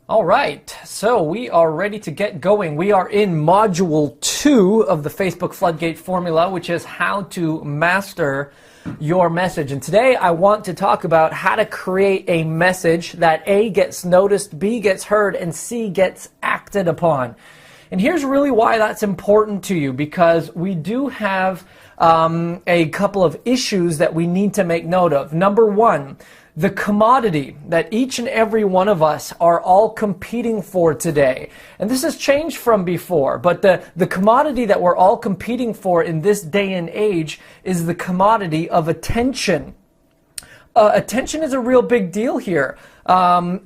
All right, so we are ready to get going. We are in module 2 of the Facebook Floodgate formula, which is how to master your message. And today I want to talk about how to create a message that A, gets noticed, B, gets heard, and C, gets acted upon. And here's really why that's important to you, because we do have a couple of issues that we need to make note of. Number one, the commodity that each and every one of us are all competing for today. And this has changed from before, but the commodity that we're all competing for in this day and age is the commodity of attention. Attention is a real big deal here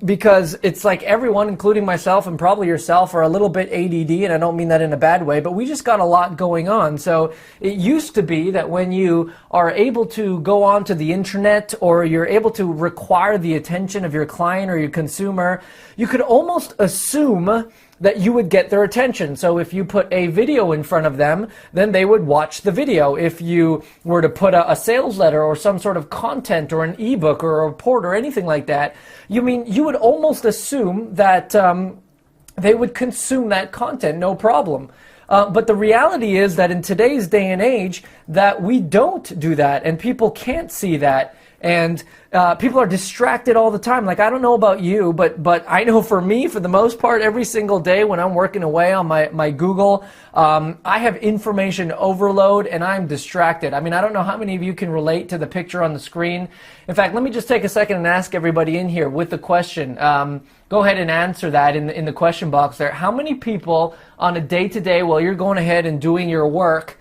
because it's like everyone, including myself and probably yourself, are a little bit ADD, and I don't mean that in a bad way, but we just got a lot going on. So it used to be that when you are able to go onto the internet or you're able to require the attention of your client or your consumer, you could almost assume that you would get their attention. So if you put a video in front of them, then they would watch the video. If you were to put a sales letter or some sort of content or an ebook or a report or anything like that, you would almost assume that they would consume that content, no problem. But the reality is that in today's day and age, that we don't do that, and people can't see that. And people are distracted all the time. Like, I don't know about you, but I know for me, for the most part, every single day when I'm working away on my Google, I have information overload and I'm distracted. I mean, I don't know how many of you can relate to the picture on the screen. In fact, let me just take a second and ask everybody in here with the question. Go ahead and answer that in the question box there. How many people on a day-to-day while you're going ahead and doing your work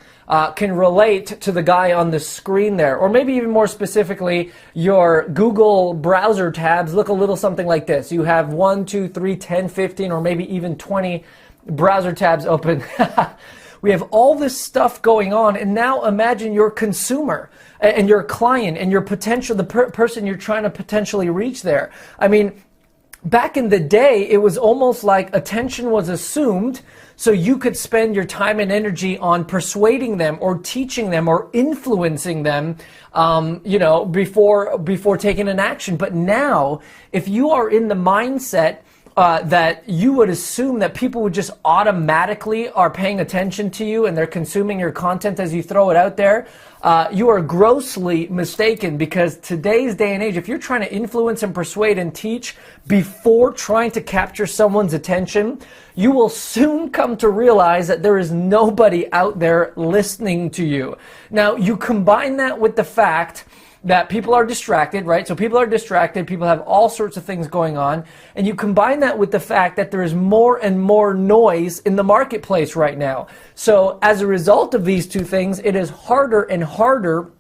can relate to the guy on the screen there? Or maybe even more specifically, your Google browser tabs look a little something like this. You have 1, 2, 3, 10, 15, or maybe even 20 browser tabs open. We have all this stuff going on, and now imagine your consumer and your client and your potential, the person you're trying to potentially reach there. I mean, back in the day, it was almost like attention was assumed, so you could spend your time and energy on persuading them or teaching them or influencing them, before taking an action. But now, if you are in the mindset that you would assume that people would just automatically are paying attention to you and they're consuming your content as you throw it out there, you are grossly mistaken, because today's day and age, if you're trying to influence and persuade and teach before trying to capture someone's attention, you will soon come to realize that there is nobody out there listening to you. Now, you combine that with the fact that people are distracted, right? So people are distracted, people have all sorts of things going on, and you combine that with the fact that there is more and more noise in the marketplace right now. So as a result of these two things, it is harder and harder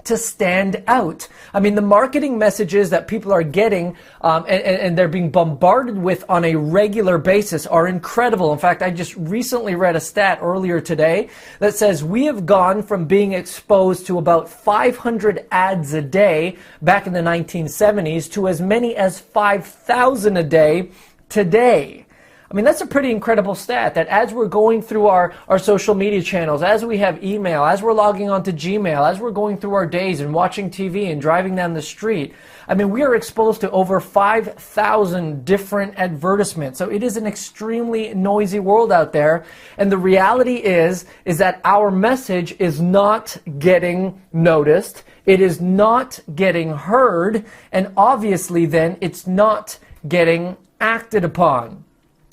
to stand out. I mean, the marketing messages that people are getting and they're being bombarded with on a regular basis are incredible. In fact, I just recently read a stat earlier today that says we have gone from being exposed to about 500 ads a day back in the 1970s to as many as 5,000 a day today. I mean, that's a pretty incredible stat, that as we're going through our social media channels, as we have email, as we're logging onto Gmail, as we're going through our days and watching TV and driving down the street, I mean, we are exposed to over 5,000 different advertisements. So it is an extremely noisy world out there. And the reality is that our message is not getting noticed. It is not getting heard. And obviously then it's not getting acted upon.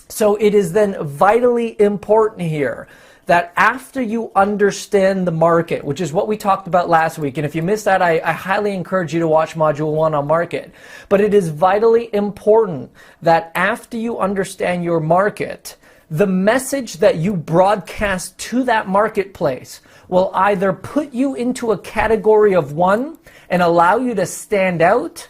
So it is then vitally important here that after you understand the market, which is what we talked about last week, and if you missed that, I highly encourage you to watch Module 1 on market. But it is vitally important that after you understand your market, the message that you broadcast to that marketplace will either put you into a category of one and allow you to stand out,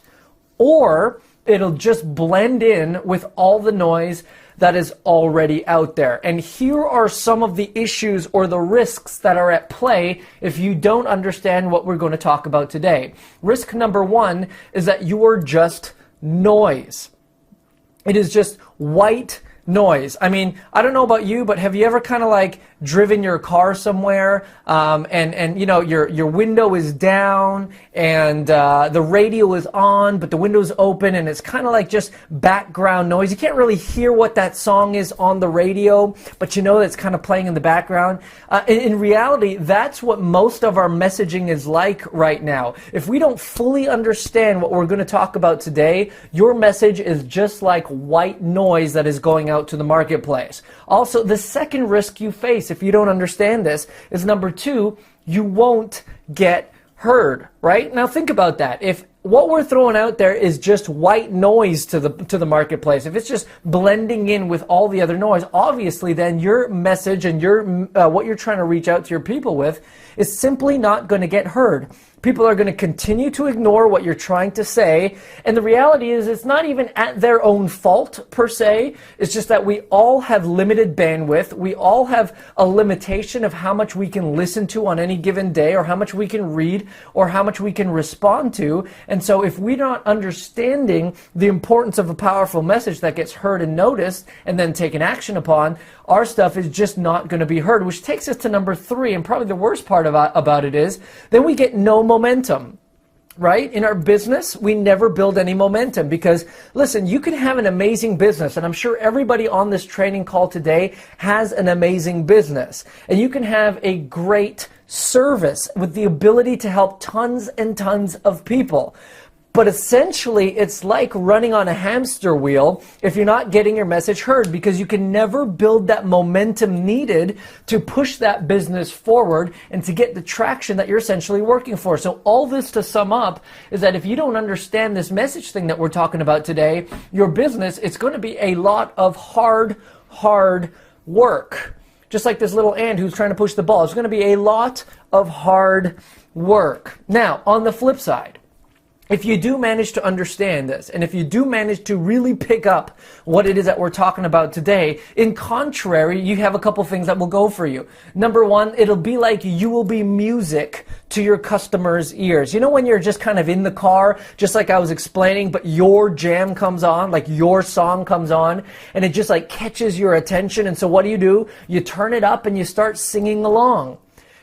or it'll just blend in with all the noise that is already out there. And here are some of the issues or the risks that are at play if you don't understand what we're going to talk about today. Risk number one is that you are just noise. It is just white noise. I mean, I don't know about you, but have you ever kind of like driven your car somewhere, and you know, your window is down and the radio is on, but the window's open, and it's kind of like just background noise. You can't really hear what that song is on the radio, but you know that it's kind of playing in the background. In reality, that's what most of our messaging is like right now. If we don't fully understand what we're going to talk about today, your message is just like white noise that is going out to the marketplace. Also, the second risk you face if you don't understand this is, number two, you won't get heard, right? Now think about that. If what we're throwing out there is just white noise to the marketplace, if it's just blending in with all the other noise, obviously then your message and your what you're trying to reach out to your people with is simply not going to get heard. People are going to continue to ignore what you're trying to say, and the reality is it's not even at their own fault per se. It's just that we all have limited bandwidth. We all have a limitation of how much we can listen to on any given day, or how much we can read, or how much we can respond to. And so if we're not understanding the importance of a powerful message that gets heard and noticed and then taken action upon, our stuff is just not going to be heard, which takes us to number three, and probably the worst part about it is then we get no momentum. Right? In our business, we never build any momentum because, listen, you can have an amazing business, and I'm sure everybody on this training call today has an amazing business, and you can have a great service with the ability to help tons and tons of people. But essentially, it's like running on a hamster wheel if you're not getting your message heard, because you can never build that momentum needed to push that business forward and to get the traction that you're essentially working for. So all this to sum up is that if you don't understand this message thing that we're talking about today, your business, it's going to be a lot of hard work. Just like this little ant who's trying to push the ball. It's going to be a lot of hard work. Now, on the flip side, if you do manage to understand this, and if you do manage to really pick up what it is that we're talking about today, in contrary, you have a couple things that will go for you. Number one, it'll be like you will be music to your customers' ears. You know when you're just kind of in the car, just like I was explaining, but your jam comes on, like your song comes on, and it just like catches your attention, and so what do? You turn it up and you start singing along.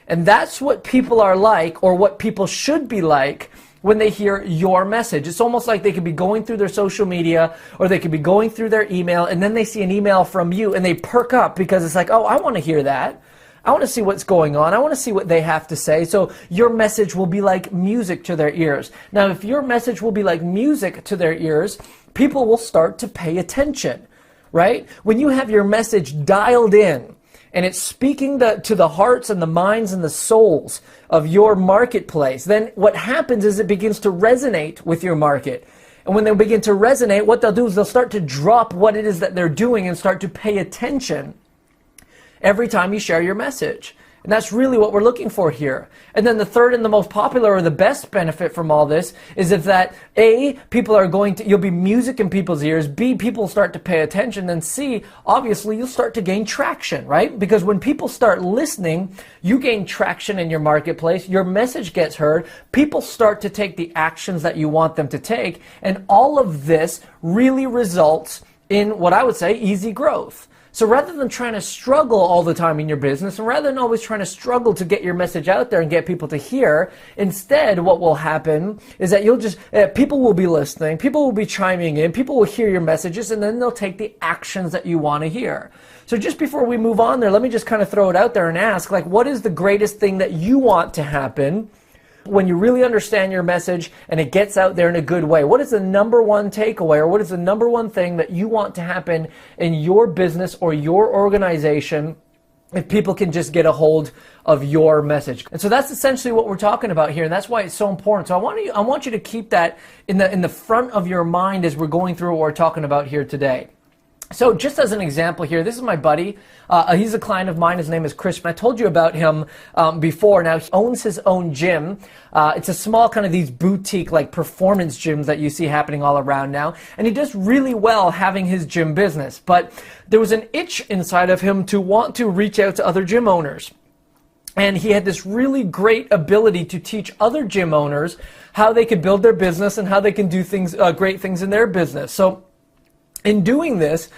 And that's what people are like, or what people should be like, when they hear your message. It's almost like they could be going through their social media, or they could be going through their email, and then they see an email from you and they perk up because it's like, oh, I want to hear that. I want to see what's going on. I want to see what they have to say. So your message will be like music to their ears. Now, if your message will be like music to their ears, people will start to pay attention, right? When you have your message dialed in, and it's speaking to the hearts and the minds and the souls of your marketplace, then what happens is it begins to resonate with your market. And when they begin to resonate, what they'll do is they'll start to drop what it is that they're doing and start to pay attention every time you share your message. And that's really what we're looking for here. And then the third and the most popular, or the best benefit from all this, is if that A, people are going to, you'll be music in people's ears, B, people start to pay attention, then C, obviously you'll start to gain traction, right? Because when people start listening, you gain traction in your marketplace, your message gets heard, people start to take the actions that you want them to take, and all of this really results in what I would say easy growth. So rather than trying to struggle all the time in your business, and rather than always trying to struggle to get your message out there and get people to hear, instead what will happen is that you'll just, people will be listening, people will be chiming in, people will hear your messages, and then they'll take the actions that you want to hear. So just before we move on there, let me just kind of throw it out there and ask, like, what is the greatest thing that you want to happen when you really understand your message and it gets out there in a good way? What is the number one takeaway, or what is the number one thing that you want to happen in your business or your organization if people can just get a hold of your message? And so that's essentially what we're talking about here, and that's why it's so important. So I want you to keep that in the front of your mind as we're going through what we're talking about here today. So just as an example here, this is my buddy. He's a client of mine. His name is Chris. I told you about him before. Now, he owns his own gym. It's a small kind of these boutique like performance gyms that you see happening all around now. And he does really well having his gym business. But there was an itch inside of him to want to reach out to other gym owners. And he had this really great ability to teach other gym owners how they could build their business and how they can do things, great things in their business. So In doing this,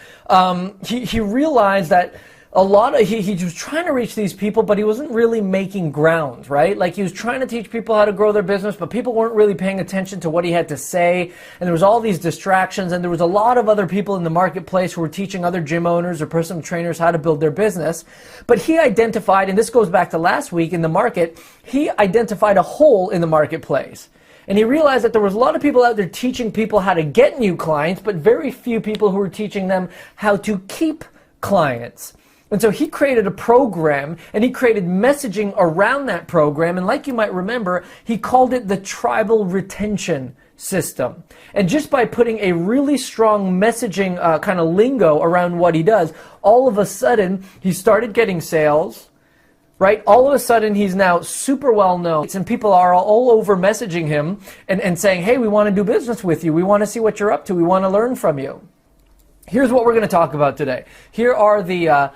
he realized that he was trying to reach these people, but he wasn't really making ground, right? Like he was trying to teach people how to grow their business, but people weren't really paying attention to what he had to say. And there was all these distractions, and there was a lot of other people in the marketplace who were teaching other gym owners or personal trainers how to build their business. But he identified, and this goes back to last week in the market, he identified a hole in the marketplace. And he realized that there was a lot of people out there teaching people how to get new clients, but very few people who were teaching them how to keep clients. And so he created a program, and he created messaging around that program. And like you might remember, he called it the tribal retention system. And just by putting a really strong messaging kind of lingo around what he does, all of a sudden he started getting sales, right? All of a sudden he's now super well known, and people are all over messaging him and saying, hey, we want to do business with you. We want to see what you're up to. We want to learn from you. Here's what we're going to talk about today. Here are the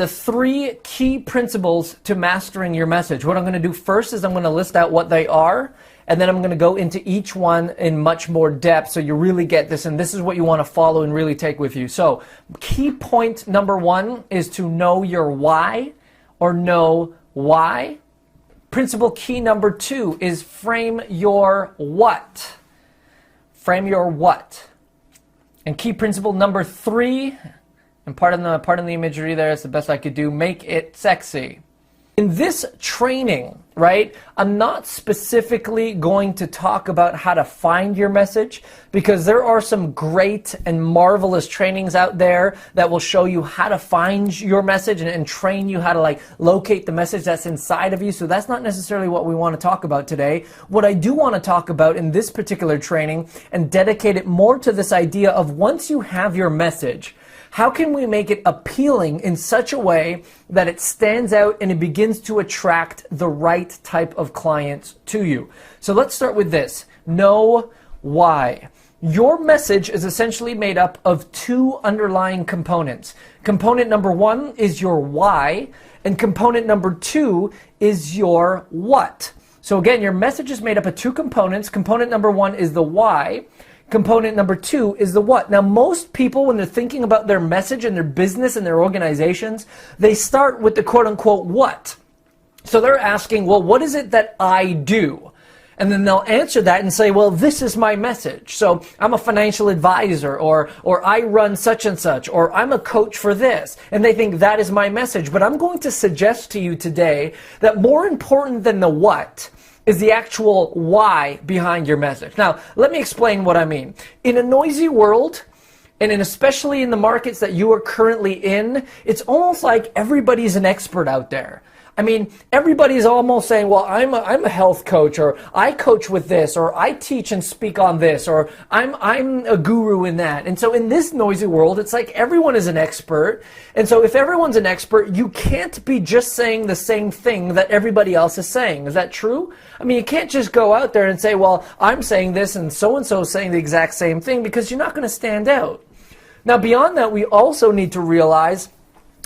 3 key principles to mastering your message. What I'm going to do first is I'm going to list out what they are, and then I'm going to go into each one in much more depth so you really get this, and this is what you want to follow and really take with you. So key point number 1 is to know your why or know why. Principle key number 2 is frame your what. Frame your what. And key principle number 3, and pardon the imagery there, it's the best I could do, make it sexy. In this training, right, I'm not specifically going to talk about how to find your message, because there are some great and marvelous trainings out there that will show you how to find your message and train you how to like locate the message that's inside of you. So that's not necessarily what we want to talk about today. What I do want to talk about in this particular training and dedicate it more to this idea of once you have your message, how can we make it appealing in such a way that it stands out and it begins to attract the right type of clients to you? So let's start with this. Know why. Your message is essentially made up of 2 underlying components. Component number 1 is your why, and component number 2 is your what. So again, your message is made up of 2 components. Component number 1 is the why. Component number 2 is the what. Now, most people, when they're thinking about their message and their business and their organizations, they start with the quote-unquote what. So they're asking, well, what is it that I do? And then they'll answer that and say, well, this is my message. So I'm a financial advisor, or I run such and such, or I'm a coach for this. And they think that is my message. But I'm going to suggest to you today that more important than the what is the actual why behind your message. Now, let me explain what I mean. In a noisy world, and especially in the markets that you are currently in, it's almost like everybody's an expert out there. I mean, everybody's almost saying, well, I'm a health coach, or I coach with this, or I teach and speak on this, or I'm a guru in that. And so in this noisy world, it's like everyone is an expert. And so if everyone's an expert, you can't be just saying the same thing that everybody else is saying. Is that true? I mean, you can't just go out there and say, well, I'm saying this and so is saying the exact same thing, because you're not going to stand out. Now, beyond that, we also need to realize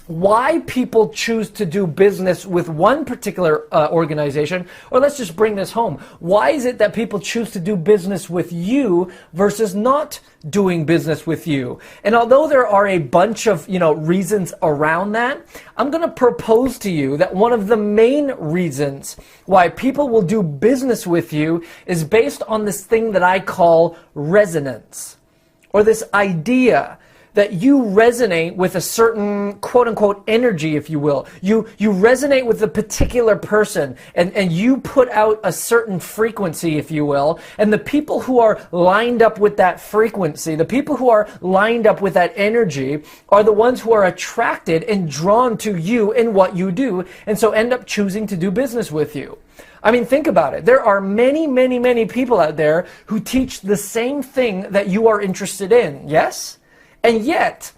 why people choose to do business with one particular organization, or let's just bring this home. Why is it that people choose to do business with you versus not doing business with you? And although there are a bunch of, reasons around that, I'm going to propose to you that one of the main reasons why people will do business with you is based on this thing that I call resonance, or this idea that you resonate with a certain quote-unquote energy, if you will. You resonate with a particular person, and you put out a certain frequency, if you will, and the people who are lined up with that frequency, the people who are lined up with that energy, are the ones who are attracted and drawn to you and what you do, and so end up choosing to do business with you. I mean, think about it. There are many, many, many people out there who teach the same thing that you are interested in, yes? And yet,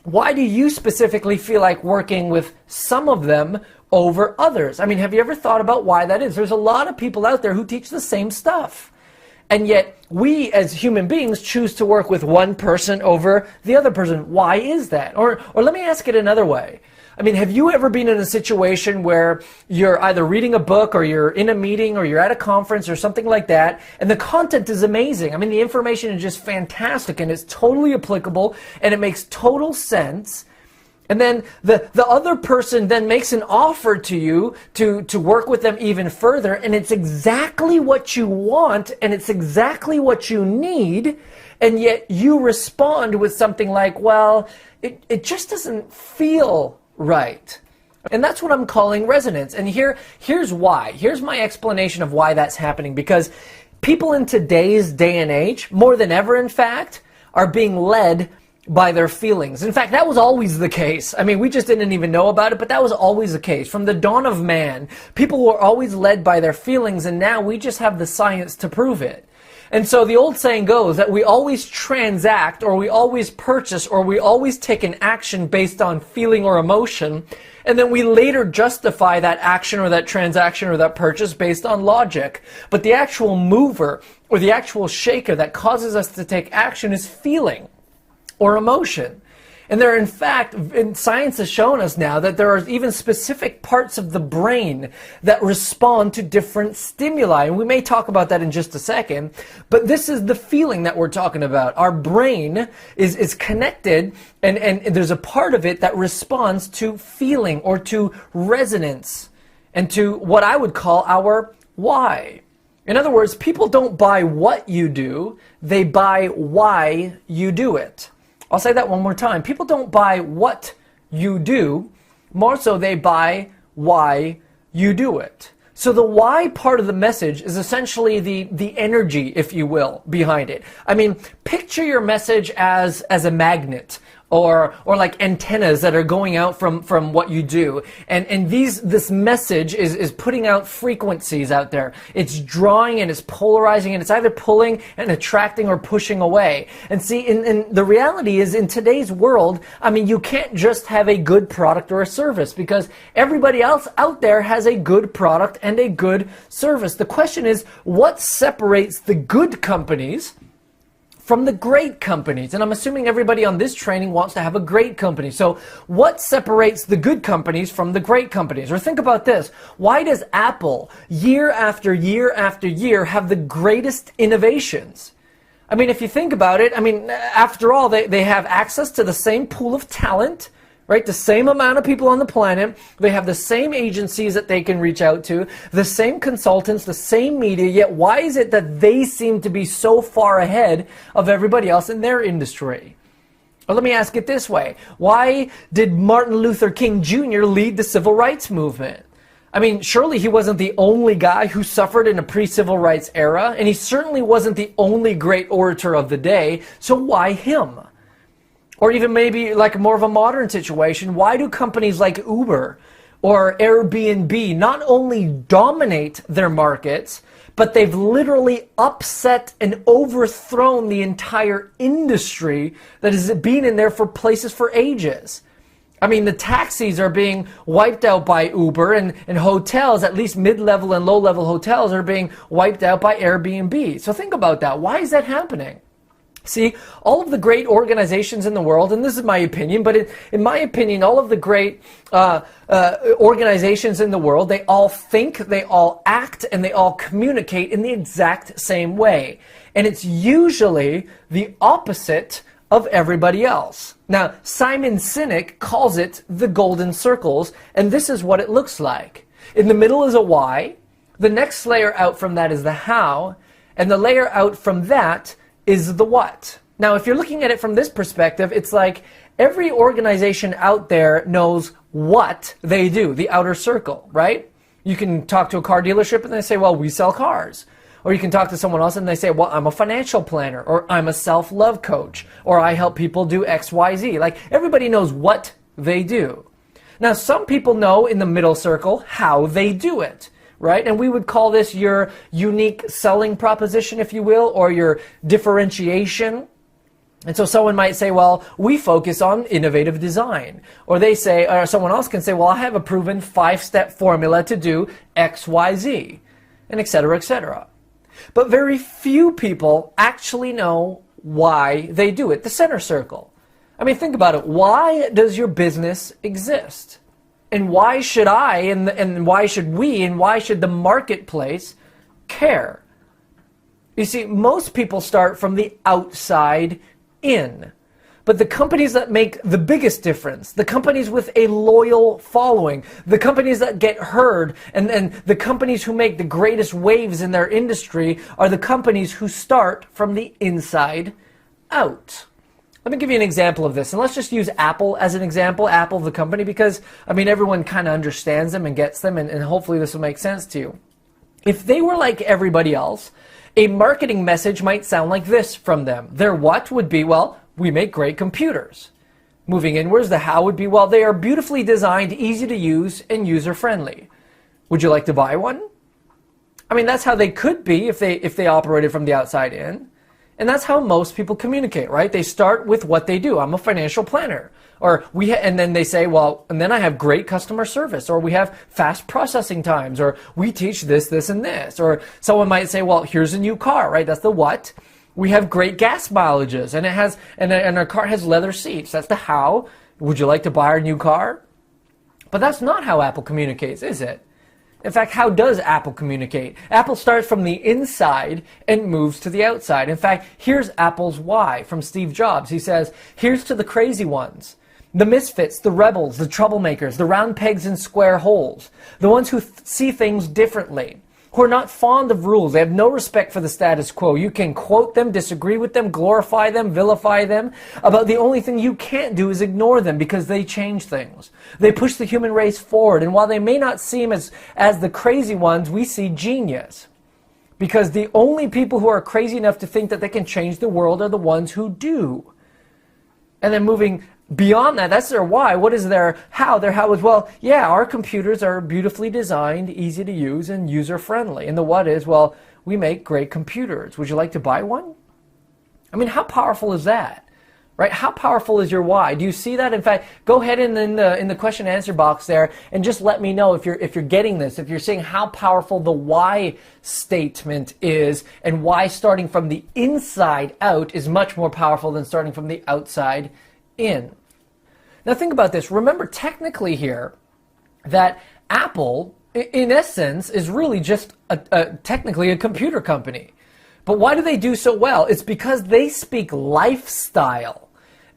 why do you specifically feel like working with some of them over others? I mean, have you ever thought about why that is? There's a lot of people out there who teach the same stuff. And yet, we as human beings choose to work with one person over the other person. Why is that? Or let me ask it another way. I mean, have you ever been in a situation where you're either reading a book or you're in a meeting or you're at a conference or something like that, and the content is amazing? I mean, the information is just fantastic and it's totally applicable and it makes total sense. And then the other person then makes an offer to you to work with them even further, and it's exactly what you want and it's exactly what you need, and yet you respond with something like, well, it just doesn't feel right. And that's what I'm calling resonance. And here's why. Here's my explanation of why that's happening. Because people in today's day and age, more than ever in fact, are being led by their feelings. In fact, that was always the case. I mean, we just didn't even know about it, but that was always the case. From the dawn of man, people were always led by their feelings, and now we just have the science to prove it. And so the old saying goes that we always transact, or we always purchase, or we always take an action based on feeling or emotion, and then we later justify that action or that transaction or that purchase based on logic. But the actual mover or the actual shaker that causes us to take action is feeling or emotion. And there, in fact, science has shown us now that there are even specific parts of the brain that respond to different stimuli. And we may talk about that in just a second, but this is the feeling that we're talking about. Our brain is connected, and there's a part of it that responds to feeling or to resonance and to what I would call our why. In other words, people don't buy what you do, they buy why you do it. I'll say that one more time. People don't buy what you do, more so they buy why you do it. So the why part of the message is essentially the energy, if you will, behind it. I mean, picture your message as a magnet, or like antennas that are going out from what you do. And this message is putting out frequencies out there. It's drawing and it's polarizing, and it's either pulling and attracting or pushing away. And see, in the reality is, in today's world, I mean, you can't just have a good product or a service, because everybody else out there has a good product and a good service. The question is, what separates the good companies from the great companies? And I'm assuming everybody on this training wants to have a great company. So what separates the good companies from the great companies? Or think about this. Why does Apple year after year after year have the greatest innovations? I mean, if you think about it, I mean, after all, they have access to the same pool of talent, right? The same amount of people on the planet. They have the same agencies that they can reach out to, the same consultants, the same media. Yet why is it that they seem to be so far ahead of everybody else in their industry? Or let me ask it this way. Why did Martin Luther King Jr. lead the civil rights movement? I mean, surely he wasn't the only guy who suffered in a pre-civil rights era, and he certainly wasn't the only great orator of the day, so why him? Or even maybe like more of a modern situation, why do companies like Uber or Airbnb not only dominate their markets, but they've literally upset and overthrown the entire industry that has been in there for places for ages? I mean, the taxis are being wiped out by Uber, and hotels, at least mid-level and low-level hotels, are being wiped out by Airbnb. So think about that. Why is that happening? See, all of the great organizations in the world, and this is my opinion, but in my opinion, all of the great organizations in the world, they all think, they all act, and they all communicate in the exact same way. And it's usually the opposite of everybody else. Now, Simon Sinek calls it the golden circles, and this is what it looks like. In the middle is a why, the next layer out from that is the how, and the layer out from that is the what. Now, if you're looking at it from this perspective, it's like every organization out there knows what they do, the outer circle, right? You can talk to a car dealership and they say, well, we sell cars. Or you can talk to someone else and they say, well, I'm a financial planner, or I'm a self-love coach, or I help people do X, Y, Z. Like, everybody knows what they do. Now, some people know in the middle circle how they do it, right? And we would call this your unique selling proposition, if you will, or your differentiation. And so someone might say, well, we focus on innovative design. Or they say, or someone else can say, well, I have a proven 5-step formula to do X, Y, Z, and et cetera, et cetera. But very few people actually know why they do it, the center circle. I mean, think about it. Why does your business exist? And why should I and why should we and why should the marketplace care? You see, most people start from the outside in. But the companies that make the biggest difference, the companies with a loyal following, the companies that get heard, and the companies who make the greatest waves in their industry are the companies who start from the inside out. Let me give you an example of this. And let's just use Apple as an example, Apple the company, because, I mean, everyone kind of understands them and gets them, and hopefully this will make sense to you. If they were like everybody else, a marketing message might sound like this from them. Their what would be, well, we make great computers. Moving inwards, the how would be, well, they are beautifully designed, easy to use, and user-friendly. Would you like to buy one? I mean, that's how they could be if they operated from the outside in. And that's how most people communicate, right? They start with what they do. I'm a financial planner. Or and then they say, well, and then I have great customer service, or we have fast processing times, or we teach this, this, and this. Or someone might say, well, here's a new car, right? That's the what. We have great gas mileages, and and our car has leather seats. That's the how. Would you like to buy our new car? But that's not how Apple communicates, is it? In fact, how does Apple communicate? Apple starts from the inside and moves to the outside. In fact, here's Apple's why from Steve Jobs. He says, here's to the crazy ones, the misfits, the rebels, the troublemakers, the round pegs in square holes, the ones who see things differently, who are not fond of rules. They have no respect for the status quo. You can quote them, disagree with them, glorify them, vilify them. About the only thing you can't do is ignore them because they change things. They push the human race forward. And while they may not seem as the crazy ones, we see genius. Because the only people who are crazy enough to think that they can change the world are the ones who do. And then moving beyond that, that's their why. What is their how? Their how is, well, yeah, our computers are beautifully designed, easy to use, and user-friendly. And the what is, well, we make great computers. Would you like to buy one? I mean, how powerful is that? Right? How powerful is your why? Do you see that? In fact, go ahead in the question and answer box there and just let me know if you're getting this, if you're seeing how powerful the why statement is, and why starting from the inside out is much more powerful than starting from the outside in. Now think about this. Remember technically here that Apple, in essence, is really just technically a computer company. But why do they do so well? It's because they speak lifestyle,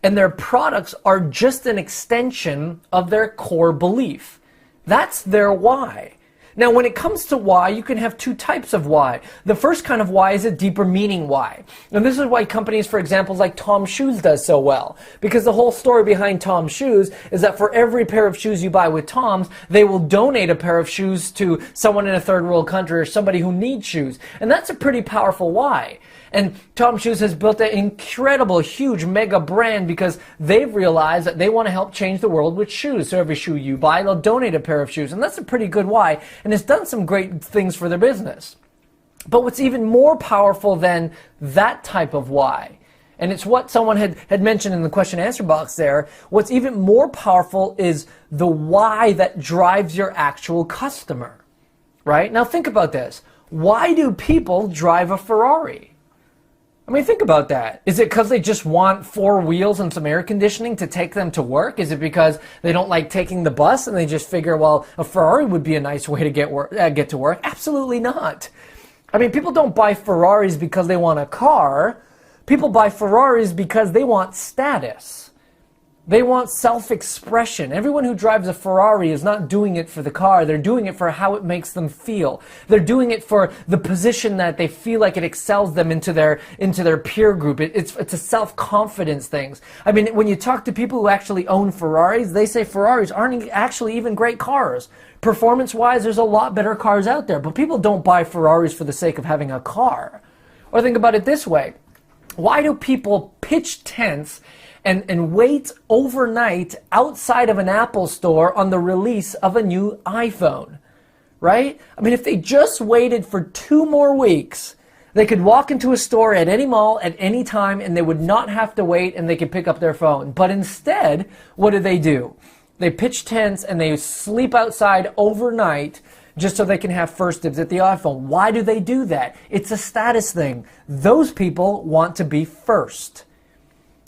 and their products are just an extension of their core belief. That's their why. Now, when it comes to why, you can have two types of why. The first kind of why is a deeper meaning why. And this is why companies, for example, like Tom Shoes does so well. Because the whole story behind Tom Shoes is that for every pair of shoes you buy with Tom's, they will donate a pair of shoes to someone in a third world country or somebody who needs shoes. And that's a pretty powerful why. And Tom Shoes has built an incredible, huge, mega brand because they've realized that they want to help change the world with shoes. So every shoe you buy, they'll donate a pair of shoes. And that's a pretty good why. And it's done some great things for their business. But what's even more powerful than that type of why, and it's what someone had mentioned in the question and answer box there, what's even more powerful is the why that drives your actual customer. Right? Now think about this. Why do people drive a Ferrari? I mean, think about that. Is it because they just want 4 wheels and some air conditioning to take them to work? Is it because they don't like taking the bus and they just figure, well, a Ferrari would be a nice way to get to work? Absolutely not. I mean, people don't buy Ferraris because they want a car. People buy Ferraris because they want status. They want self-expression. Everyone who drives a Ferrari is not doing it for the car. They're doing it for how it makes them feel. They're doing it for the position that they feel like it excels them into their peer group. It's a self-confidence thing. I mean, when you talk to people who actually own Ferraris, they say Ferraris aren't actually even great cars. Performance-wise, there's a lot better cars out there. But people don't buy Ferraris for the sake of having a car. Or think about it this way. Why do people pitch tents and wait overnight outside of an Apple store on the release of a new iPhone, right? I mean, if they just waited for 2 more weeks, they could walk into a store at any mall at any time and they would not have to wait and they could pick up their phone. But instead, what do? They pitch tents and they sleep outside overnight just so they can have first dibs at the iPhone. Why do they do that? It's a status thing. Those people want to be first.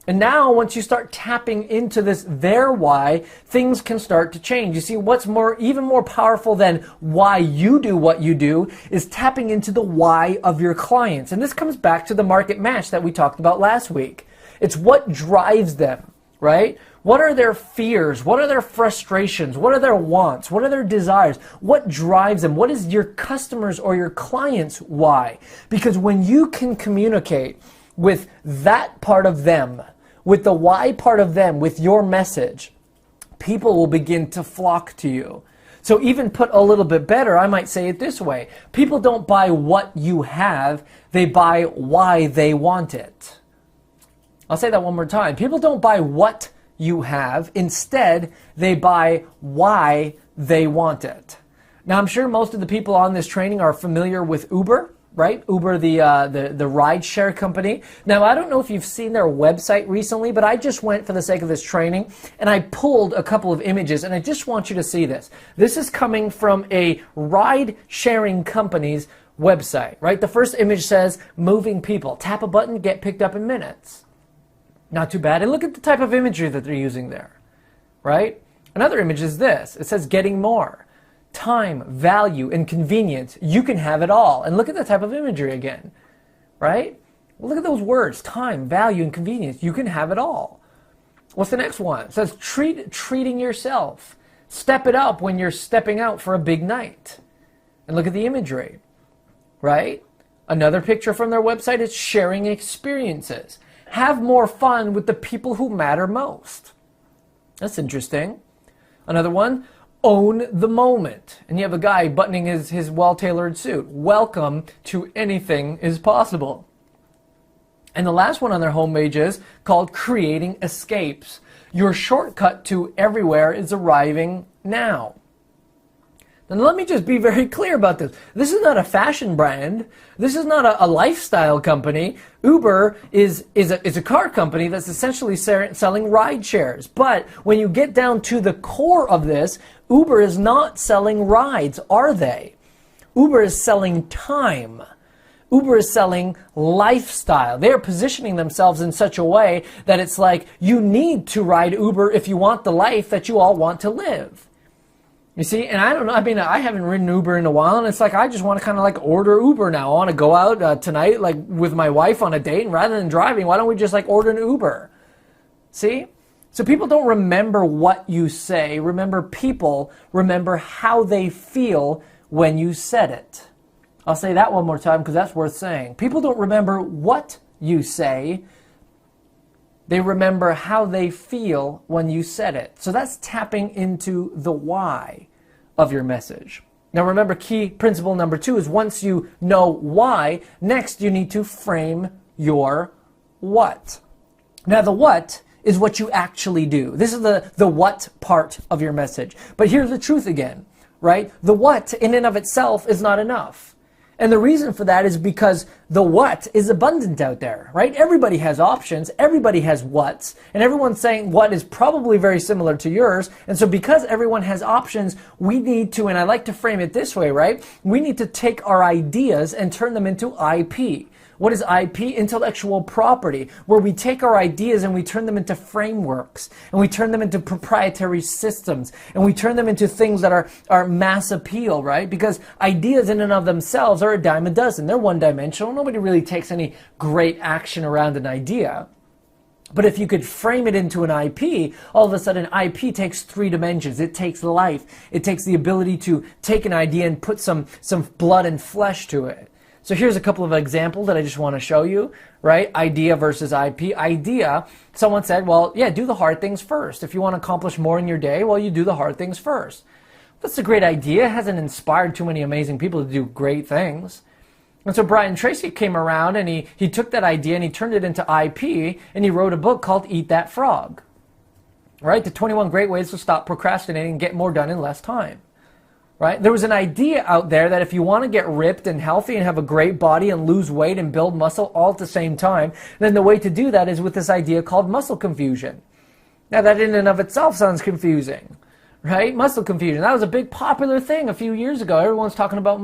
And now, once you start tapping into this their why, things can start to change. You see, what's even more powerful than why you do what you do is tapping into the why of your clients. And this comes back to the market match that we talked about last week. It's what drives them, right? What are their fears? What are their frustrations? What are their wants? What are their desires? What drives them? What is your customers or your clients' why? Because when you can communicate with that part of them, with the why part of them, with your message, people will begin to flock to you. So even put a little bit better, I might say it this way. People don't buy what you have, they buy why they want it. I'll say that one more time. People don't buy what you have, instead they buy why they want it. Now I'm sure most of the people on this training are familiar with Uber. Right? Uber, the ride-share company. Now, I don't know if you've seen their website recently, but I just went for the sake of this training, and I pulled a couple of images, and I just want you to see this. This is coming from a ride-sharing company's website, right? The first image says, moving people. Tap a button, get picked up in minutes. Not too bad. And look at the type of imagery that they're using there, right? Another image is this. It says, getting more. Time, value, and convenience. You can have it all. And look at the type of imagery again, right? Well, look at those words, time, value, and convenience. You can have it all. What's the next one? It says treating yourself. Step it up when you're stepping out for a big night. And look at the imagery, right? Another picture from their website is sharing experiences. Have more fun with the people who matter most. That's interesting. Another one, own the moment. And you have a guy buttoning his well-tailored suit. Welcome to anything is possible. And the last one on their homepage is called creating escapes. Your shortcut to everywhere is arriving now. Then let me just be very clear about this. This is not a fashion brand. This is not a lifestyle company. Uber is a car company that's essentially selling ride shares. But when you get down to the core of this, Uber is not selling rides, are they? Uber is selling time. Uber is selling lifestyle. They are positioning themselves in such a way that it's like you need to ride Uber if you want the life that you all want to live. You see, and I don't know, I mean, I haven't ridden Uber in a while, and it's like I just want to kind of like order Uber now. I want to go out tonight like with my wife on a date, and rather than driving, why don't we just like order an Uber? See? So people don't remember what you say. Remember people, remember how they feel when you said it. I'll say that one more time because that's worth saying. People don't remember what you say. They remember how they feel when you said it. So that's tapping into the why of your message. Now remember, key principle number 2 is once you know why, next you need to frame your what. Now the what is what you actually do. This is the what part of your message. But here's the truth again, right? The what in and of itself is not enough. And the reason for that is because the what is abundant out there, right? Everybody has options, everybody has whats, and everyone's saying what is probably very similar to yours. And so because everyone has options, we need to, and I like to frame it this way, right? We need to take our ideas and turn them into IP. What is IP? Intellectual property, where we take our ideas and we turn them into frameworks, and we turn them into proprietary systems, and we turn them into things that are mass appeal, right? Because ideas in and of themselves are a dime a dozen. They're one-dimensional. Nobody really takes any great action around an idea. But if you could frame it into an IP, all of a sudden IP takes 3 dimensions. It takes life. It takes the ability to take an idea and put some blood and flesh to it. So here's a couple of examples that I just want to show you, right? Idea versus IP. Idea, someone said, well, yeah, do the hard things first. If you want to accomplish more in your day, well, you do the hard things first. That's a great idea. It hasn't inspired too many amazing people to do great things. And so Brian Tracy came around and he took that idea and he turned it into IP, and he wrote a book called Eat That Frog, right? The 21 Great Ways to Stop Procrastinating and Get More Done in Less Time. Right? There was an idea out there that if you want to get ripped and healthy and have a great body and lose weight and build muscle all at the same time, then the way to do that is with this idea called muscle confusion. Now that in and of itself sounds confusing, right? Muscle confusion. That was a big popular thing a few years ago. Everyone's talking about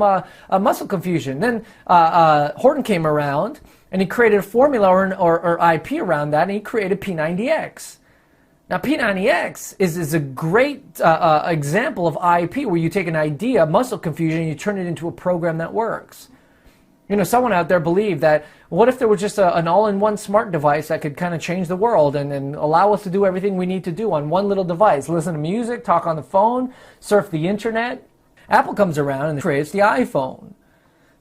muscle confusion. Then Horton came around And he created a formula or IP around that, and he created P90X. Now, P90X is a great example of IP where you take an idea, muscle confusion, and you turn it into a program that works. You know, someone out there believed that, what if there was just an all-in-one smart device that could kind of change the world and allow us to do everything we need to do on one little device? Listen to music, talk on the phone, surf the internet. Apple comes around and creates the iPhone.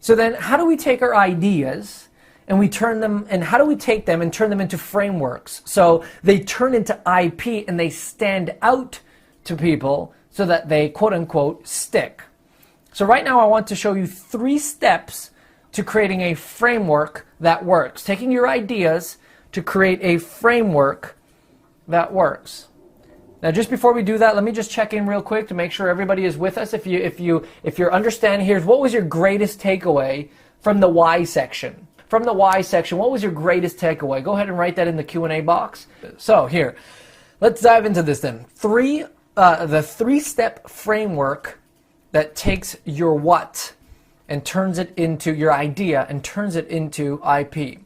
So then how do we take our ideas and we turn them, and how do we take them and turn them into frameworks? So they turn into IP and they stand out to people so that they, quote unquote, stick. So right now I want to show you 3 steps to creating a framework that works. Taking your ideas to create a framework that works. Now, just before we do that, let me just check in real quick to make sure everybody is with us. If you're understanding here, what was your greatest takeaway from the why section? From the why section, what was your greatest takeaway? Go ahead and write that in the Q&A box. So here, let's dive into this then. The 3-step framework that takes your what and turns it into your idea and turns it into IP.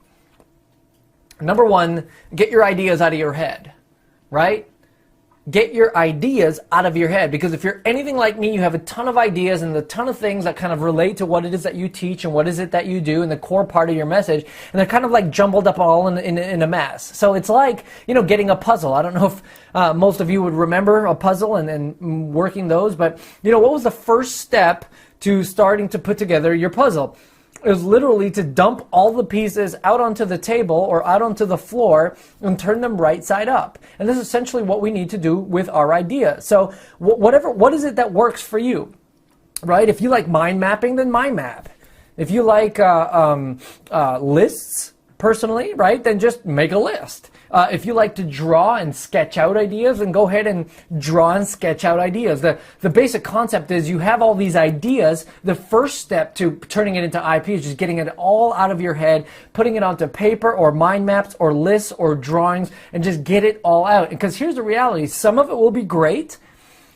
Number 1, get your ideas out of your head, right? Get your ideas out of your head, because if you're anything like me, you have a ton of ideas and a ton of things that kind of relate to what it is that you teach and what is it that you do and the core part of your message, and they're kind of like jumbled up all in a mess. So it's like, you know, getting a puzzle. I don't know if most of you would remember a puzzle and working those, but you know, what was the first step to starting to put together your puzzle? It was literally to dump all the pieces out onto the table or out onto the floor and turn them right side up. And this is essentially what we need to do with our idea. So what is it that works for you, right? If you like mind mapping, then mind map. If you like lists personally, right, then just make a list. If you like to draw and sketch out ideas, then go ahead and draw and sketch out ideas. The basic concept is you have all these ideas. The first step to turning it into IP is just getting it all out of your head, putting it onto paper or mind maps or lists or drawings, and just get it all out. Because here's the reality. Some of it will be great.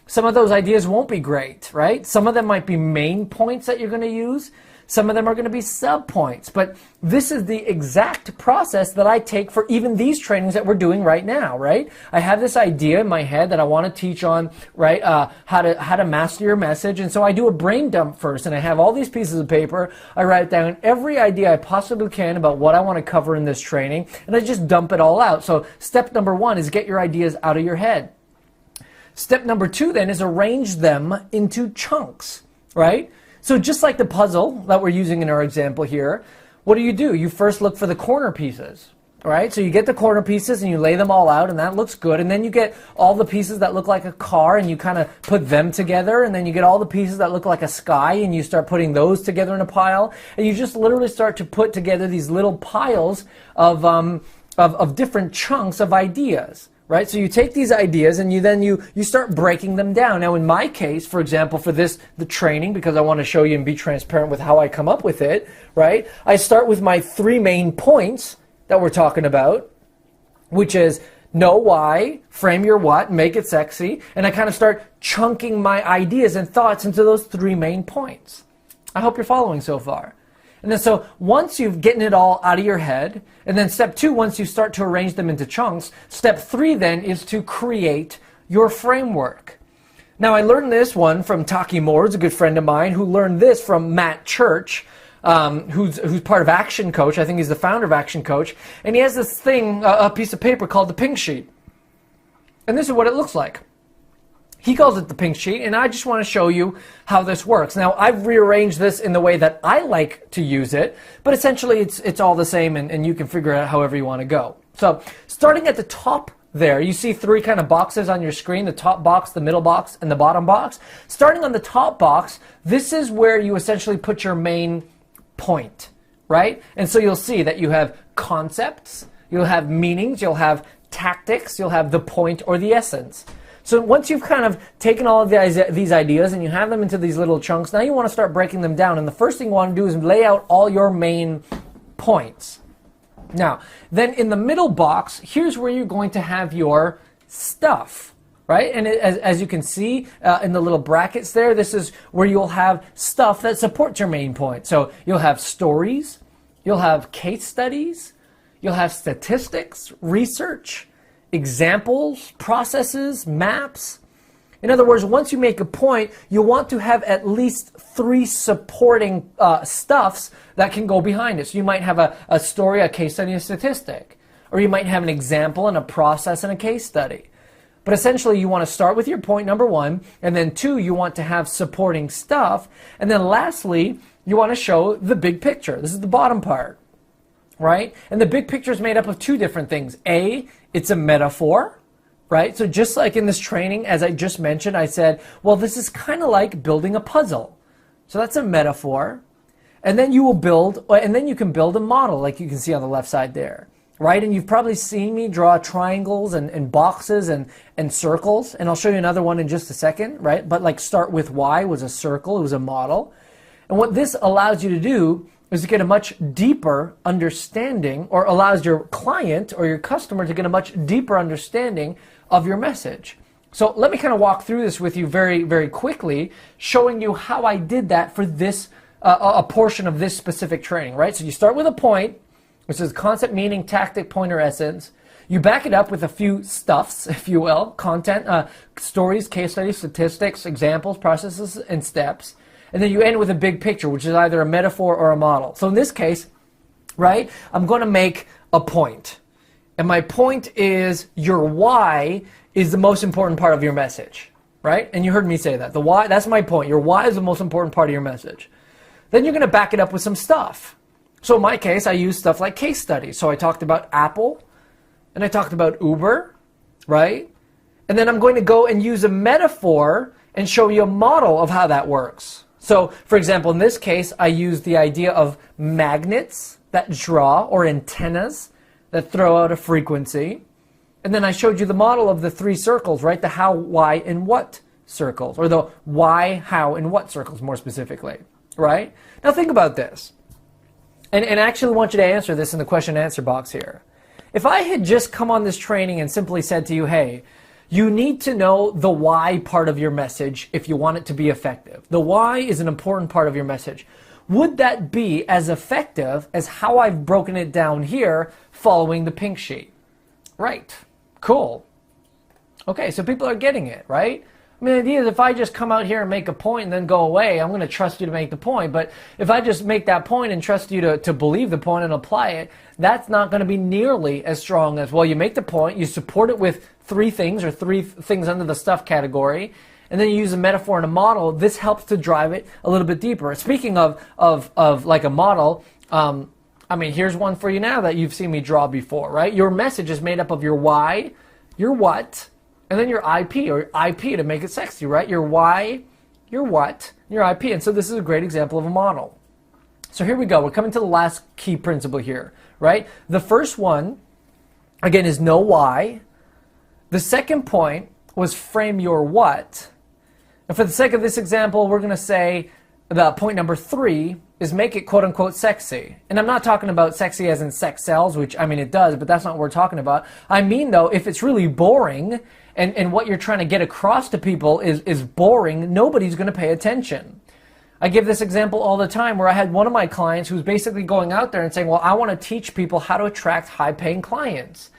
Some of those ideas won't be great, right? Some of them might be main points that you're going to use. Some of them are going to be sub-points, but this is the exact process that I take for even these trainings that we're doing right now, right? I have this idea in my head that I want to teach on, right, how to master your message, and so I do a brain dump first, and I have all these pieces of paper. I write down every idea I possibly can about what I want to cover in this training, and I just dump it all out. So step number 1 is get your ideas out of your head. Step number 2 then is arrange them into chunks, right? So just like the puzzle that we're using in our example here, what do? You first look for the corner pieces, right? So you get the corner pieces and you lay them all out, and that looks good. And then you get all the pieces that look like a car and you kind of put them together. And then you get all the pieces that look like a sky and you start putting those together in a pile. And you just literally start to put together these little piles of different chunks of ideas. Right? So you take these ideas and you start breaking them down. Now in my case, for example, for the training, because I want to show you and be transparent with how I come up with it, right? I start with my 3 main points that we're talking about, which is know why, frame your what, make it sexy, and I kind of start chunking my ideas and thoughts into those 3 main points. I hope you're following so far. And then so once you've gotten it all out of your head, and then step 2, once you start to arrange them into chunks, step 3 then is to create your framework. Now I learned this one from Taki Moore, who's a good friend of mine, who learned this from Matt Church, who's part of Action Coach. I think he's the founder of Action Coach. And he has this thing, a piece of paper called the Pink Sheet. And this is what it looks like. He calls it the Pink Sheet, and I just want to show you how this works. Now, I've rearranged this in the way that I like to use it, but essentially it's all the same, and you can figure out however you want to go. So, starting at the top there, you see 3 kind of boxes on your screen, the top box, the middle box, and the bottom box. Starting on the top box, this is where you essentially put your main point, right? And so you'll see that you have concepts, you'll have meanings, you'll have tactics, you'll have the point or the essence. So once you've kind of taken all of these ideas and you have them into these little chunks, now you want to start breaking them down. And the first thing you want to do is lay out all your main points. Now, then in the middle box, here's where you're going to have your stuff, right? And as you can see in the little brackets there, this is where you'll have stuff that supports your main point. So you'll have stories, You'll have case studies. You'll have statistics, research, examples, processes, maps. In other words, once you make a point, you want to have at least 3 supporting stuffs that can go behind it. So you might have a story, a case study, a statistic. Or you might have an example and a process and a case study. But essentially, you want to start with your point number 1, and then 2, you want to have supporting stuff. And then lastly, you want to show the big picture. This is the bottom part, right? And the big picture is made up of 2 different things. A, it's a metaphor. Right? So just like in this training, as I just mentioned, I said, well, this is kind of like building a puzzle. So that's a metaphor. And then you can build a model like you can see on the left side there. Right? And you've probably seen me draw triangles and boxes and circles. And I'll show you another one in just a second, right? But like start with Y was a circle, it was a model. And what this allows you to do is to get a much deeper understanding, or allows your client or your customer to get a much deeper understanding of your message. So let me kind of walk through this with you very, very quickly, showing you how I did that for this, a portion of this specific training, right? So you start with a point, which is concept, meaning, tactic, point, or essence. You back it up with a few stuffs, if you will, content, stories, case studies, statistics, examples, processes, and steps. And then you end with a big picture, which is either a metaphor or a model. So in this case, right, I'm going to make a point. And my point is your why is the most important part of your message, right? And you heard me say that. The why, that's my point. Your why is the most important part of your message. Then you're going to back it up with some stuff. So in my case, I use stuff like case studies. So I talked about Apple, and I talked about Uber, right? And then I'm going to go and use a metaphor and show you a model of how that works. So, for example, in this case, I used the idea of magnets that draw, or antennas that throw out a frequency. And then I showed you the model of the 3 circles, right? The how, why, and what circles, or the why, how, and what circles more specifically, right? Now think about this. And I actually want you to answer this in the question and answer box here. If I had just come on this training and simply said to you, hey, you need to know the why part of your message if you want it to be effective. The why is an important part of your message. Would that be as effective as how I've broken it down here following the pink sheet? Right. Cool. Okay, so people are getting it, right? I mean, the idea is if I just come out here and make a point and then go away, I'm going to trust you to make the point. But if I just make that point and trust you to believe the point and apply it, that's not going to be nearly as strong as, well, you make the point, you support it with 3 things or 3 things under the stuff category, and then you use a metaphor and a model. This helps to drive it a little bit deeper. Speaking of like a model, I mean, here's one for you now that you've seen me draw before, right? Your message is made up of your why, your what, and then your IP, or IP to make it sexy, right? Your why, your what, your IP. And so this is a great example of a model. So here we go. We're coming to the last key principle here, right? The first one, again, is know why. The second point was frame your what. And for the sake of this example, we're going to say the point number 3 is make it quote unquote sexy. And I'm not talking about sexy as in sex sells, which I mean it does, but that's not what we're talking about. I mean though, if it's really boring and what you're trying to get across to people is boring, nobody's going to pay attention. I give this example all the time where I had one of my clients who's basically going out there and saying, well, I want to teach people how to attract high-paying clients.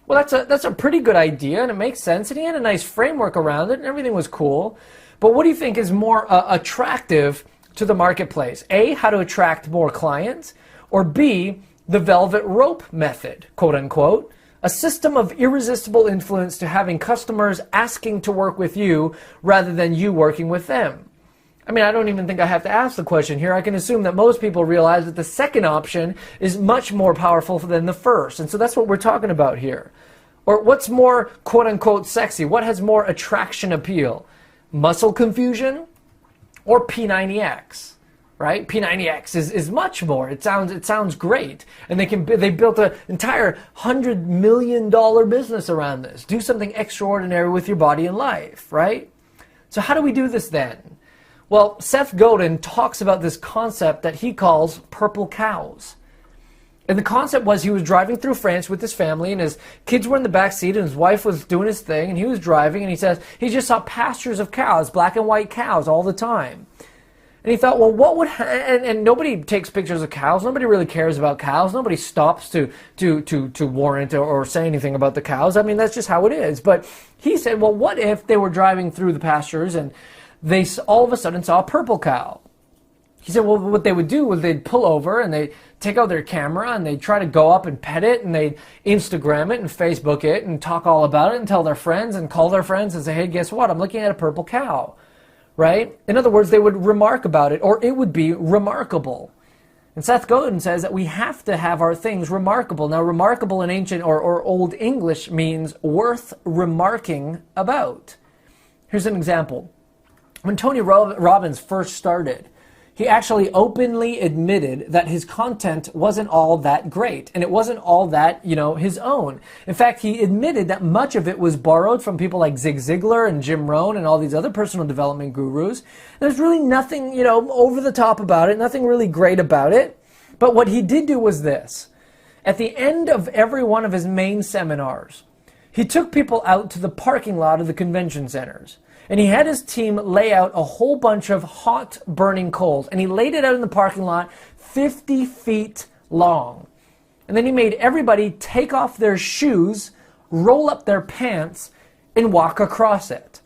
Well, that's a pretty good idea, and it makes sense, and he had a nice framework around it, and everything was cool. But what do you think is more attractive to the marketplace? A, how to attract more clients, or B, the velvet rope method, quote unquote, a system of irresistible influence to having customers asking to work with you rather than you working with them? I mean, I don't even think I have to ask the question here. I can assume that most people realize that the second option is much more powerful than the first. And so that's what we're talking about here. Or what's more quote unquote sexy? What has more attraction appeal? Muscle confusion or P90X? Right? P90X is much more. It sounds great. And they built an entire $100 million business around this. Do something extraordinary with your body and life, right? So how do we do this then? Well, Seth Godin talks about this concept that he calls purple cows. And the concept was he was driving through France with his family, and his kids were in the back seat, and his wife was doing his thing, and he was driving, and he says he just saw pastures of cows, black and white cows all the time. And he thought, well, what would and nobody takes pictures of cows. Nobody really cares about cows. Nobody stops to warrant or say anything about the cows. I mean, that's just how it is. But he said, well, what if they were driving through the pastures and they all of a sudden saw a purple cow? He said, well, what they would do was they'd pull over and they'd take out their camera and they'd try to go up and pet it and they'd Instagram it and Facebook it and talk all about it and tell their friends and call their friends and say, hey, guess what? I'm looking at a purple cow. Right? In other words, they would remark about it, or it would be remarkable. And Seth Godin says that we have to have our things remarkable. Now, remarkable in ancient or Old English means worth remarking about. Here's an example. When Tony Robbins first started, he actually openly admitted that his content wasn't all that great, and it wasn't all that, his own. In fact, he admitted that much of it was borrowed from people like Zig Ziglar and Jim Rohn and all these other personal development gurus. There's really nothing, over the top about it, nothing really great about it. But what he did do was this. At the end of every one of his main seminars, he took people out to the parking lot of the convention centers. And he had his team lay out a whole bunch of hot burning coals. And he laid it out in the parking lot 50 feet long. And then he made everybody take off their shoes, roll up their pants, and walk across it.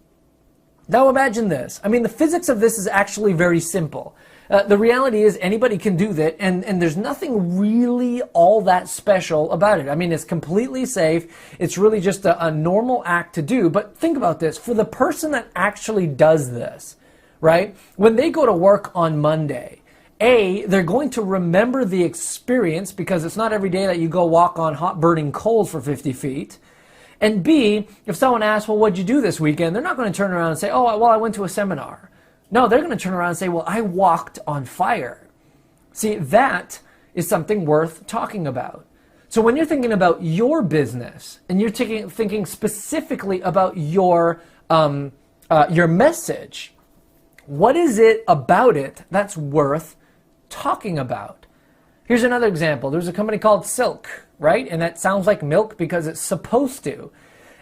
Now imagine this. I mean, the physics of this is actually very simple. The reality is anybody can do that, and there's nothing really all that special about it. I mean, it's completely safe. It's really just a normal act to do. But think about this. For the person that actually does this, right, when they go to work on Monday, they're going to remember the experience because it's not every day that you go walk on hot burning coals for 50 feet. And B, if someone asks, well, what'd you do this weekend? They're not going to turn around and say, oh, well, I went to a seminar. No, they're going to turn around and say, well, I walked on fire. See, that is something worth talking about. So when you're thinking about your business and you're thinking specifically about your message, what is it about it that's worth talking about? Here's another example. There's a company called Silk, right? And that sounds like milk because it's supposed to.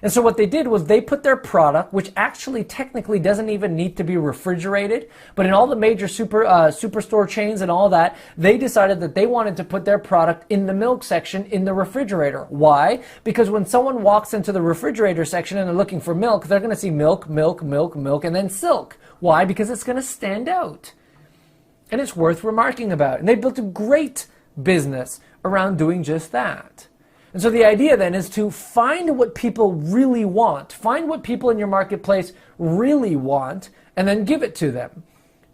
And so what they did was they put their product, which actually technically doesn't even need to be refrigerated, but in all the major superstore chains and all that, they decided that they wanted to put their product in the milk section in the refrigerator. Why? Because when someone walks into the refrigerator section and they're looking for milk, they're going to see milk, milk, milk, milk, and then Silk. Why? Because it's going to stand out. And it's worth remarking about. And they built a great business around doing just that. And so the idea then is to find what people really want. Find what people in your marketplace really want and then give it to them.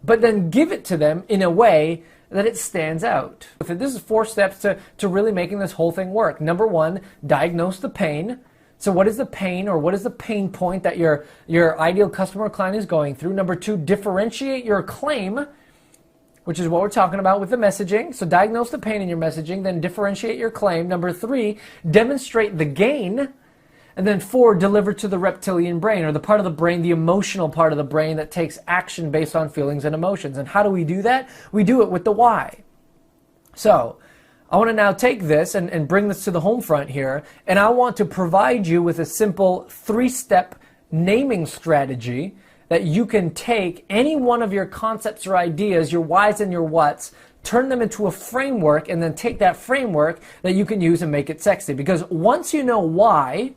But then give it to them in a way that it stands out. This is 4 steps to really making this whole thing work. Number 1, diagnose the pain. So what is the pain or what is the pain point that your ideal customer or client is going through? Number 2, differentiate your claim, which is what we're talking about with the messaging. So diagnose the pain in your messaging, then differentiate your claim. Number 3, demonstrate the gain. And then 4, deliver to the reptilian brain, or the part of the brain, the emotional part of the brain that takes action based on feelings and emotions. And how do we do that? We do it with the why. So I want to now take this and bring this to the home front here, and I want to provide you with a simple 3-step naming strategy that you can take any one of your concepts or ideas, your whys and your whats, turn them into a framework, and then take that framework that you can use and make it sexy. Because once you know why,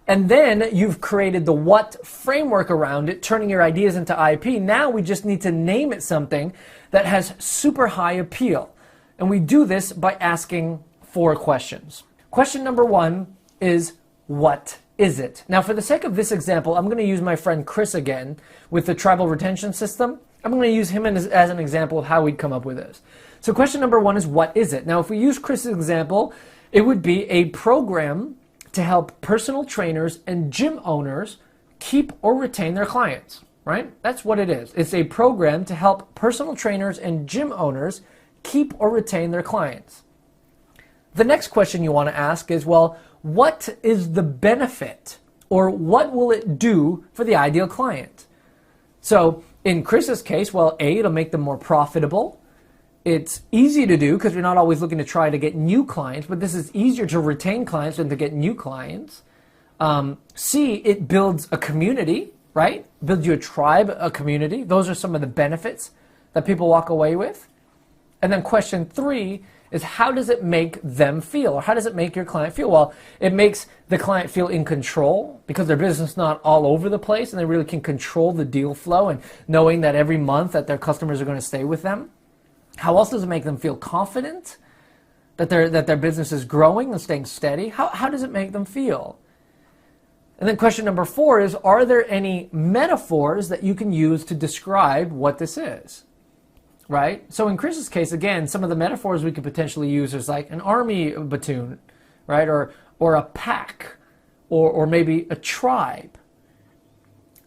and then you've created the what framework around it, turning your ideas into IP, now we just need to name it something that has super high appeal. And we do this by asking 4 questions. Question number 1 is, what is it? Now, for the sake of this example, I'm going to use my friend Chris again with the tribal retention system. I'm going to use him as an example of how we'd come up with this. So question number 1 is, what is it? Now, if we use Chris's example, it would be a program to help personal trainers and gym owners keep or retain their clients, right? That's what it is. It's a program to help personal trainers and gym owners keep or retain their clients. The next question you want to ask is, well, what is the benefit, or what will it do for the ideal client? So in Chris's case, well, it'll make them more profitable. It's easy to do because we're not always looking to try to get new clients, but this is easier to retain clients than to get new clients. C, it builds a community, right? Builds you a tribe, a community. Those are some of the benefits that people walk away with? And then question 3 is, how does it make them feel? Or how does it make your client feel? Well, it makes the client feel in control because their business is not all over the place and they really can control the deal flow and knowing that every month that their customers are going to stay with them. How else does it make them feel confident that their business is growing and staying steady? How does it make them feel? And then question number 4 is, are there any metaphors that you can use to describe what this is? Right? So in Chris's case, again, some of the metaphors we could potentially use is like an army platoon, right? Or a pack, or maybe a tribe.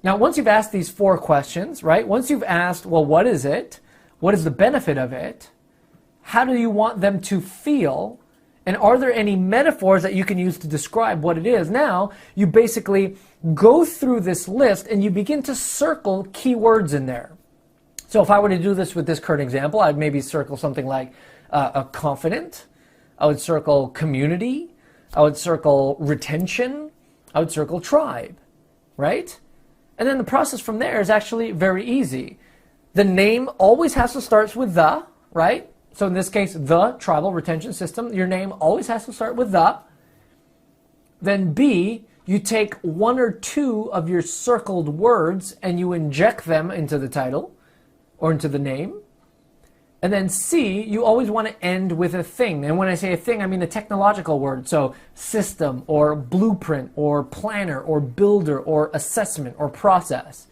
Now, once you've asked these 4 questions, right? Once you've asked, well, what is it? What is the benefit of it? How do you want them to feel? And are there any metaphors that you can use to describe what it is? Now, you basically go through this list and you begin to circle keywords in there. So if I were to do this with this current example, I'd maybe circle something like a confident. I would circle community. I would circle retention. I would circle tribe, right? And then the process from there is actually very easy. The name always has to start with the, right? So in this case, the tribal retention system, your name always has to start with the. Then B, you take 1 or 2 of your circled words and you inject them into the title or into the name. And then C, you always want to end with a thing. And when I say a thing, I mean a technological word. So system or blueprint or planner or builder or assessment or process.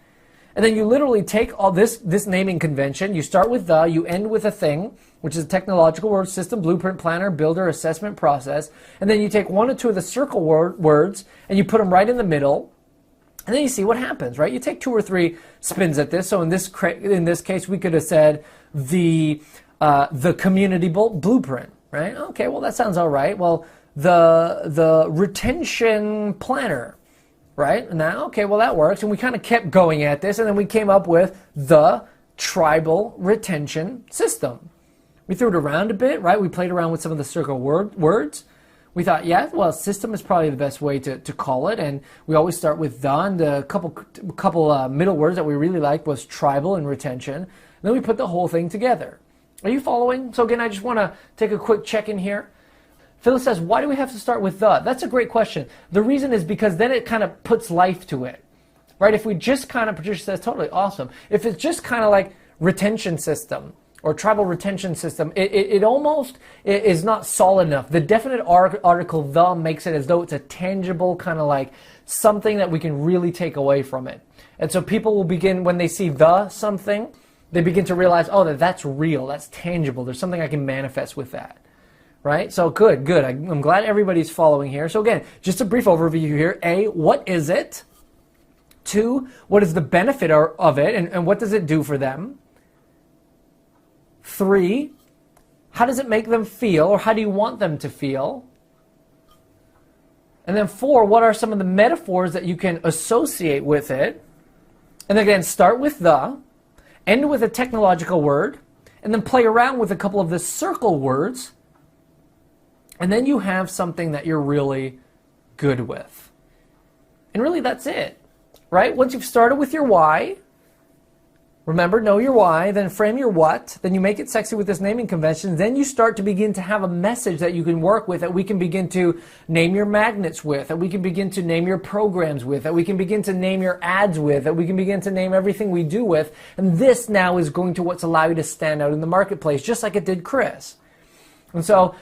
And then you literally take all this naming convention, you start with the, you end with a thing, which is a technological word, system, blueprint, planner, builder, assessment, process. And then you take 1 or 2 of the circle words and you put them right in the middle. And then you see what happens, right? You take 2 or 3 spins at this. So in this case, we could have said the community blueprint, right? Okay, well, that sounds all right. Well, the retention planner, right? Now, okay, well, that works. And we kind of kept going at this, and then we came up with the tribal retention system. We threw it around a bit, right? We played around with some of the circle words. We thought, yeah, well, system is probably the best way to call it, and we always start with the, and a couple middle words that we really liked was tribal and retention. And then we put the whole thing together. Are you following? So again, I just want to take a quick check-in here. Phyllis says, why do we have to start with the? That's a great question. The reason is because then it kind of puts life to it, right? If we just kind of, Patricia says, totally awesome. If it's just kind of like retention system, or tribal retention system, it almost is not solid enough. The definite article, the, makes it as though it's a tangible kind of like something that we can really take away from it. And so people will begin, when they see the something, they begin to realize, oh, that's real, that's tangible, there's something I can manifest with that. Right? So good. I'm glad everybody's following here. So again, just a brief overview here. A, what is it? 2, what is the benefit of it, and what does it do for them? 3, how does it make them feel, or how do you want them to feel? And then 4, what are some of the metaphors that you can associate with it? And again, start with the, end with a technological word, and then play around with a couple of the circle words, and then you have something that you're really good with. And really that's it, right? Once you've started with your why, remember, know your why, then frame your what, then you make it sexy with this naming convention, then you start to begin to have a message that you can work with, that we can begin to name your magnets with, that we can begin to name your programs with, that we can begin to name your ads with, that we can begin to name everything we do with, and this now is going to what's allow you to stand out in the marketplace, just like it did Chris. And so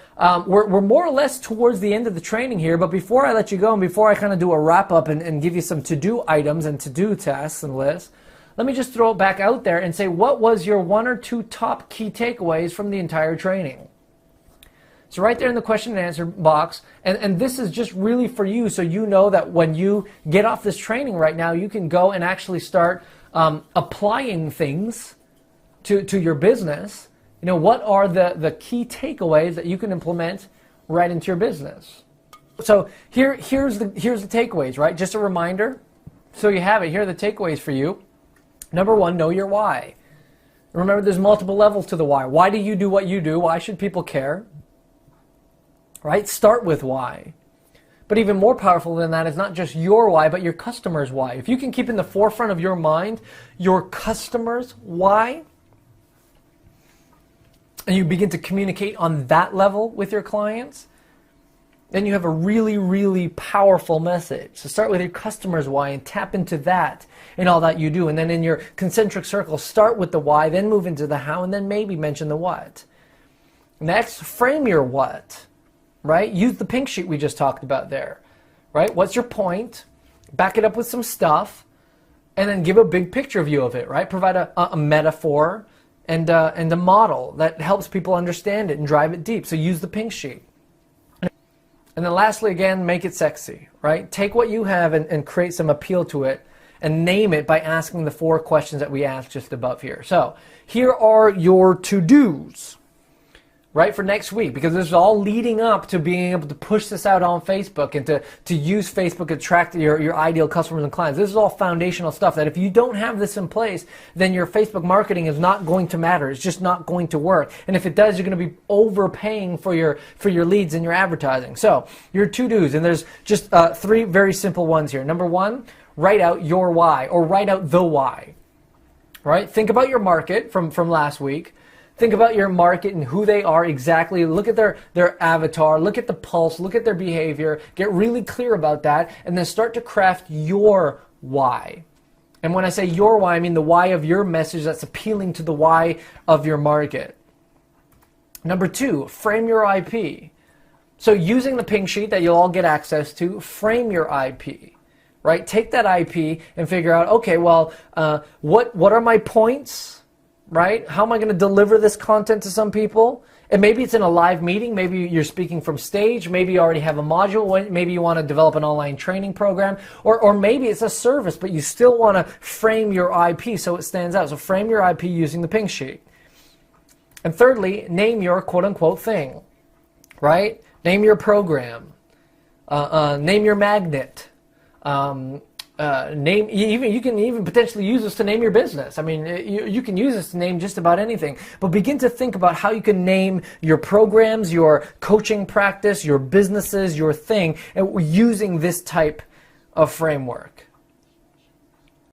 we're more or less towards the end of the training here, but before I let you go and before I kind of do a wrap up and give you some to-do items and to-do tasks and lists, let me just throw it back out there and say, what was your 1 or 2 top key takeaways from the entire training? So right there in the question and answer box, and this is just really for you, so you know that when you get off this training right now, you can go and actually start applying things to your business. You know, what are the key takeaways that you can implement right into your business? So here's the takeaways, right? Just a reminder. So you have it. Here are the takeaways for you. Number 1, know your why. Remember, there's multiple levels to the why. Why do you do what you do? Why should people care? Right? Start with why. But even more powerful than that is not just your why, but your customer's why. If you can keep in the forefront of your mind your customer's why, and you begin to communicate on that level with your clients, then you have a really, really powerful message. So start with your customer's why and tap into that in all that you do. And then in your concentric circle, start with the why, then move into the how, and then maybe mention the what. Next, frame your what, right? Use the pink sheet we just talked about there, right? What's your point? Back it up with some stuff, and then give a big picture view of it, right? Provide a metaphor and a model that helps people understand it and drive it deep. So use the pink sheet. And then lastly, again, make it sexy, right? Take what you have and create some appeal to it and name it by asking the 4 questions that we asked just above here. So here are your to-dos, right, for next week, because this is all leading up to being able to push this out on Facebook and to use Facebook to attract your ideal customers and clients. This is all foundational stuff that if you don't have this in place, then your Facebook marketing is not going to matter. It's just not going to work. And if it does, you're going to be overpaying for your leads and your advertising. So your to-dos, and there's just 3 very simple ones here. Number 1, write out your why, or write out the why, right? Think about your market from last week. Think about your market and who they are exactly. Look at their avatar, look at the pulse, look at their behavior, get really clear about that, and then start to craft your why. And when I say your why, I mean the why of your message that's appealing to the why of your market. Number 2, frame your IP. So using the pink sheet that you'll all get access to, frame your IP. Right? Take that IP and figure out, okay, well, what are my points? Right? How am I going to deliver this content to some people? And maybe it's in a live meeting. Maybe you're speaking from stage. Maybe you already have a module. Maybe you want to develop an online training program. Or maybe it's a service, but you still want to frame your IP so it stands out. So frame your IP using the pink sheet. And thirdly, name your quote-unquote thing. Right? Name your program. Name your magnet. You can even potentially use this to name your business. I mean, you can use this to name just about anything, but begin to think about how you can name your programs, your coaching practice, your businesses, your thing, and using this type of framework.